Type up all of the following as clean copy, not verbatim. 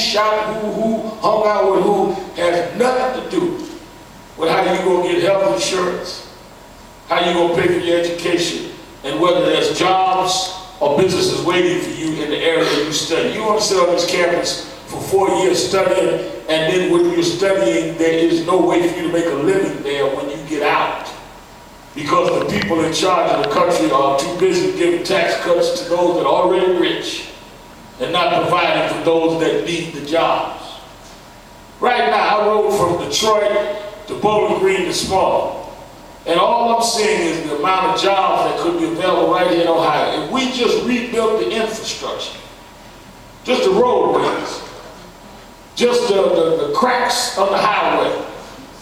shot who hung out with who, has nothing to do with how you gonna get health insurance, how you gonna pay for your education, and whether there's jobs or businesses waiting for you in the area you study. You want to sit on this campus for 4 years studying, and then when you're studying, there is no way for you to make a living there when you get out. Because the people in charge of the country are too busy giving tax cuts to those that are already rich and not providing for those that need the jobs. Right now, I rode from Detroit to Bowling Green this morning, and all I'm seeing is the amount of jobs that could be available right here in Ohio. If we just rebuilt the infrastructure, just the roadways, just the cracks on the highway.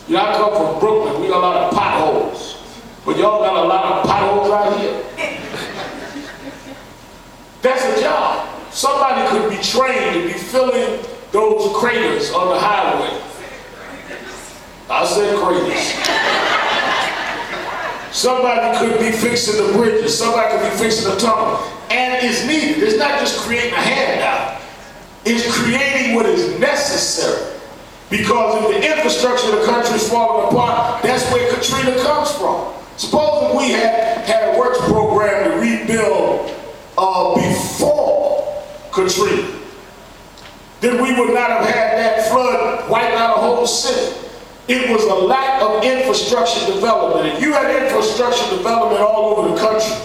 You know, I come from Brooklyn, we got a lot of potholes. But y'all got a lot of potholes out here. That's a job. Somebody could be trained to be filling those craters on the highway. I said craters. Somebody could be fixing the bridges. Somebody could be fixing the tunnel. And it's needed. It's not just creating a handout. It's creating what is necessary. Because if the infrastructure of the country is falling apart, that's where Katrina comes from. Supposing we had a works program to rebuild before Katrina, then we would not have had that flood wipe out a whole city. It was a lack of infrastructure development. If you had infrastructure development all over the country,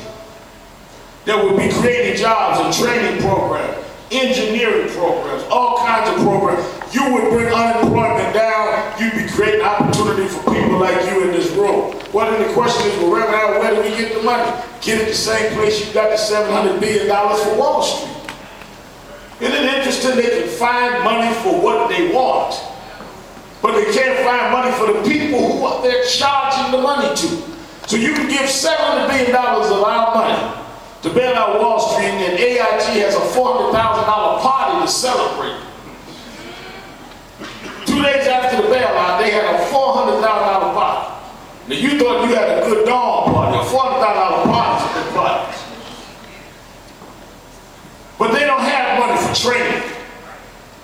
that would be creating jobs and training programs, engineering programs, all kinds of programs. You would bring unemployment down. You'd be creating opportunity for people like you in this room. Well, then the question is, well, Reverend, where do we get the money? Get it the same place you got the $700 billion for Wall Street. Isn't it interesting they can find money for what they want, but they can't find money for the people who they're charging the money to. So you can give $700 billion of our money to bail out Wall Street, and AIG has a $400,000 party to celebrate. 2 days after the bailout, they had a $400,000 party. Now you thought you had a good dawn party, a $400,000 party is a good party. But they don't have money for training.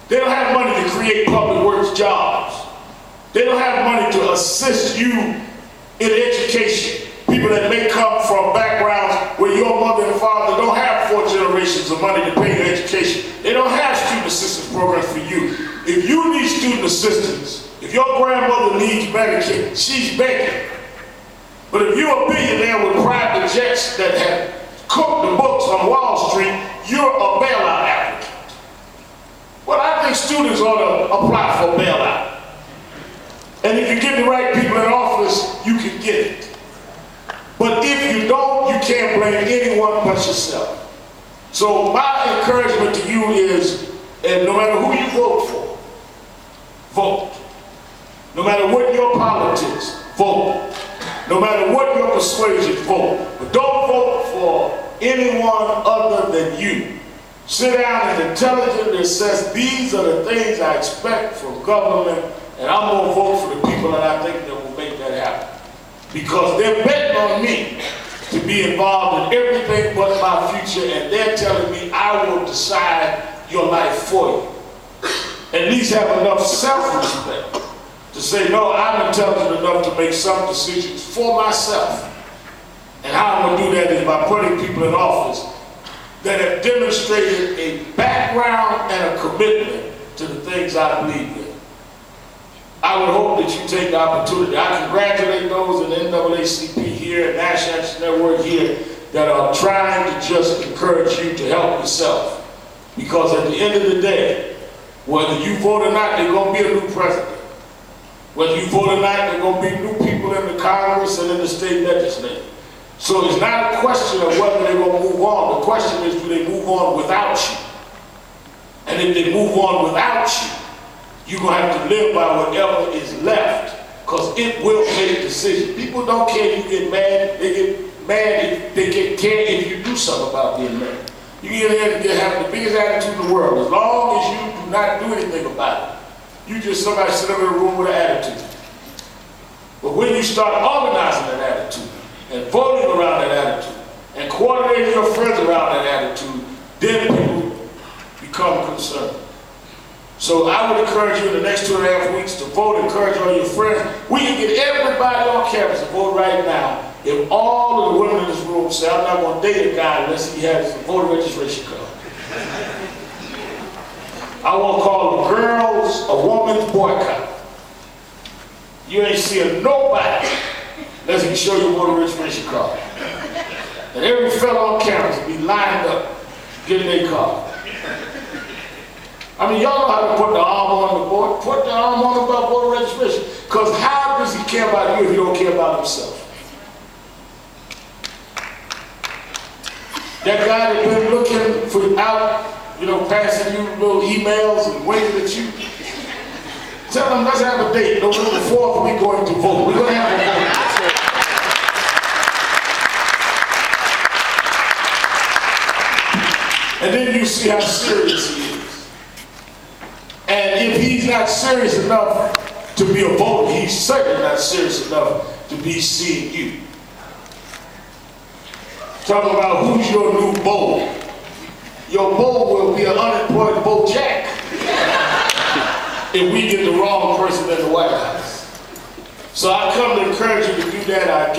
They don't have money to create public works jobs. They don't have money to assist you in education. People that may come from backgrounds where your mother and father don't have 4 generations of money to pay your education. They don't have student assistance programs for you. If you need student assistance, if your grandmother needs Medicaid, she's begging. But if you're a billionaire with private jets that have cooked the books on Wall Street, you're a bailout applicant. Well, I think students ought to apply for a bailout. And if you get the right people in office, you can get it. But if you don't, you can't blame anyone but yourself. So my encouragement to you is, and no matter who you vote for, vote. No matter what your politics, vote. No matter what your persuasion, vote. But don't vote for anyone other than you. Sit down and intelligent and says, these are the things I expect from government, and I'm going to vote for the people that I think that will make that happen. Because they're betting on me to be involved in everything but my future, and they're telling me I will decide your life for you. At least have enough self-respect to say, no, I'm intelligent enough to make some decisions for myself. And how I'm going to do that is by putting people in office that have demonstrated a background and a commitment to the things I believe in. I would hope that you take the opportunity. I congratulate those in the NAACP here and National Action Network here that are trying to just encourage you to help yourself. Because at the end of the day, whether you vote or not, there's going to be a new president. Whether you vote or not, there's going to be new people in the Congress and in the state legislature. So it's not a question of whether they're going to move on. The question is, do they move on without you? And if they move on without you, you're going to have to live by whatever is left, because it will make a decision. People don't care if you get mad. They get mad if they get care if you do something about being mad. You can have the biggest attitude in the world. As long as you do not do anything about it, you just somebody sit up in a room with an attitude. But when you start organizing that attitude and voting around that attitude and coordinating your friends around that attitude, then people become concerned. So I would encourage you in the next 2.5 weeks to vote, encourage all your friends. We can get everybody on campus to vote right now. If all of the women in this room say, I'm not going to date a guy unless he has a voter registration card. I want to call the girls a woman's boycott. You ain't seeing nobody unless he can show you a voter registration card. And every fellow on campus will be lined up getting their card. I mean, y'all know how to put the arm on the board. Put the arm on about voter registration. Because how does he care about you if he don't care about himself? That guy that's been looking for out, you know, passing you little emails and waving at you. Tell him, let's have a date. November 4th, we're going to vote. We're going to have a vote. And then you see how serious he is. And if he's not serious enough to be a voter, he's certainly not serious enough to be seeing you. Talking about who's your new beau. Your beau will be an unemployed Bojack if we get the wrong person in the White House. So I come to encourage you to do that. I